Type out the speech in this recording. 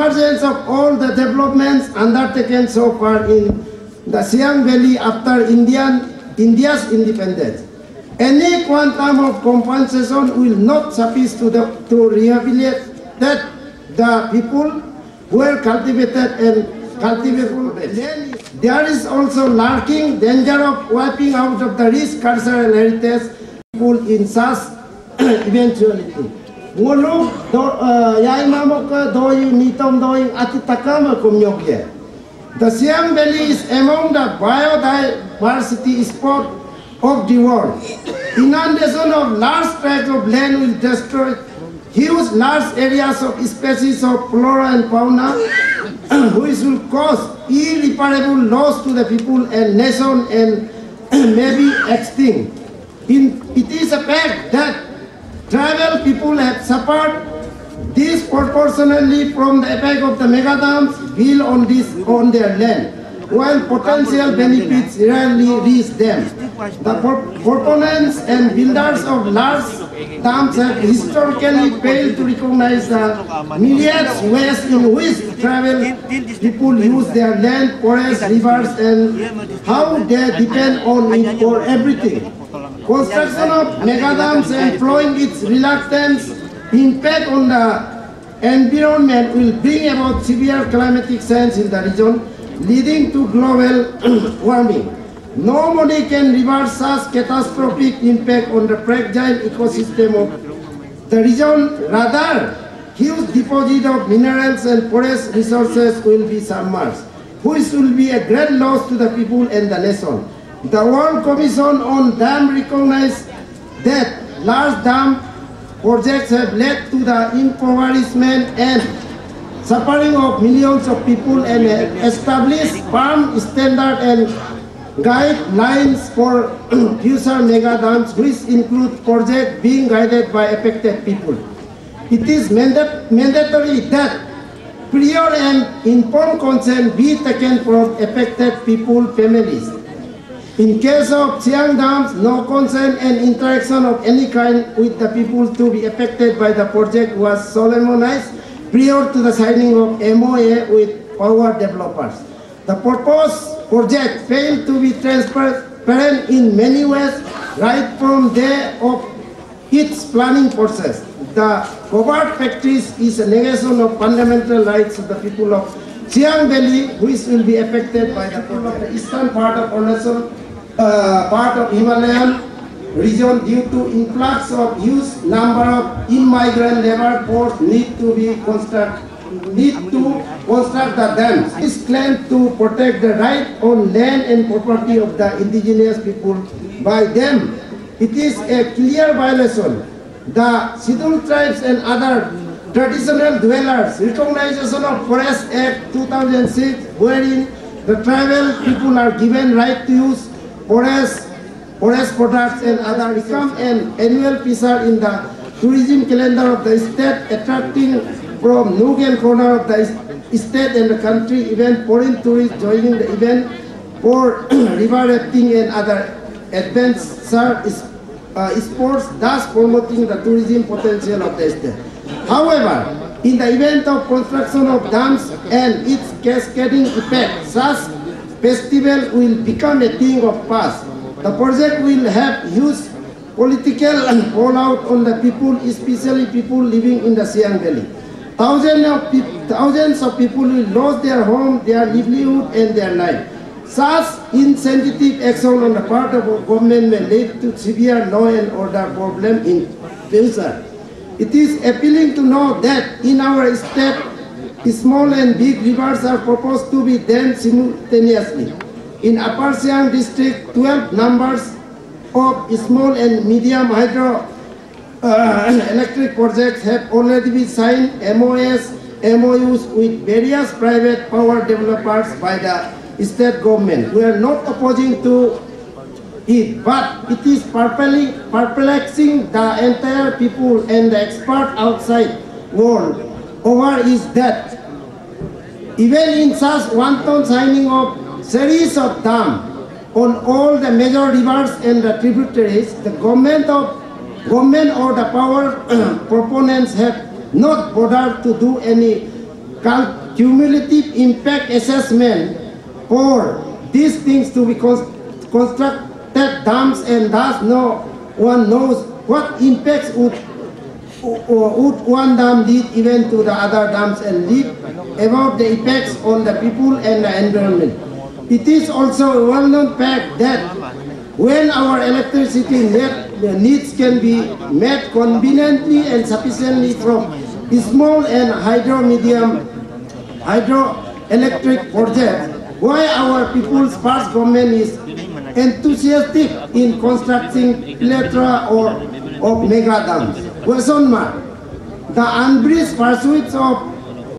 emergence of all the developments undertaken so far in the Siang Valley after India's independence. Any quantum of compensation will not suffice to rehabilitate the people who are cultivated and cultivable land. There is also lurking danger of wiping out of the rich cultural heritage people in such eventuality. Mulu yai mamoka doi nitom doi atitakama kumyokye. The Siang Valley is among the biodiversity spot of the world. Inundation of large tracts of land will destroy huge large areas of species of flora and fauna, which will cause irreparable loss to the people and nation and may be extinct. It is a fact that tribal people have suffered disproportionately from the effect of the mega dams built on their land, while potential benefits rarely reach them. The proponents and builders of large dams have historically failed to recognize the myriad ways in which tribal people use their land, forests, rivers, and how they depend on it for everything. Construction of mega dams and flowing its reluctance impact on the environment will bring about severe climatic change in the region, leading to global warming. No money can reverse such catastrophic impact on the fragile ecosystem of the region. Rather, huge deposit of minerals and forest resources will be submerged, which will be a great loss to the people and the nation. The World Commission on Dam recognized that large dam projects have led to the impoverishment and suffering of millions of people and established firm standards and guidelines for future mega dams, which include projects being guided by affected people. It is mandatory that prior and informed consent be taken from affected people, families. In case of Siang dams, no consent and interaction of any kind with the people to be affected by the project was solemnized prior to the signing of MOA with power developers. The proposed project failed to be transparent in many ways right from day of its planning process. The covert practice is a negation of fundamental rights of the people of Siang Valley, which will be affected by the people of the eastern part of Arunachal, part of Himalayan region due to influx of huge number of immigrant labor force need to construct the dams. It is claimed to protect the right on land and property of the indigenous people by them. It is a clear violation. The scheduled tribes and other traditional dwellers recognition of Forest Act 2006, wherein the tribal people are given right to use forest products and other, become an annual feature in the tourism calendar of the state, attracting from nook and corner of the state and the country, even foreign tourists joining the event for river rafting and other advanced sports, thus promoting the tourism potential of the state. However, in the event of construction of dams and its cascading effect, such festival will become a thing of past. The project will have huge political fallout on the people, especially people living in the Siang Valley. Thousands of people will lose their home, their livelihood, and their life. Such insensitive action on the part of government may lead to severe law and order problem in future. It is appealing to know that in our state, small and big rivers are proposed to be dammed simultaneously. In Upper Siang district, 12 numbers of small and medium hydro electric projects have already been signed MOUs with various private power developers by the state government. We are not opposing to it, but it is perplexing the entire people and the expert outside world over is that even in such wanton signing of series of dams on all the major rivers and the tributaries, the government or the power proponents have not bothered to do any cumulative impact assessment for these things to be constructed dams, and thus no one knows what impacts would one dam did even to the other dams, and leave about the effects on the people and the environment. It is also a well-known fact that when our electricity needs can be met conveniently and sufficiently from small and hydroelectric projects, why our people's first government is enthusiastic in constructing plethora of mega dams. Question mark. The unbridged pursuits of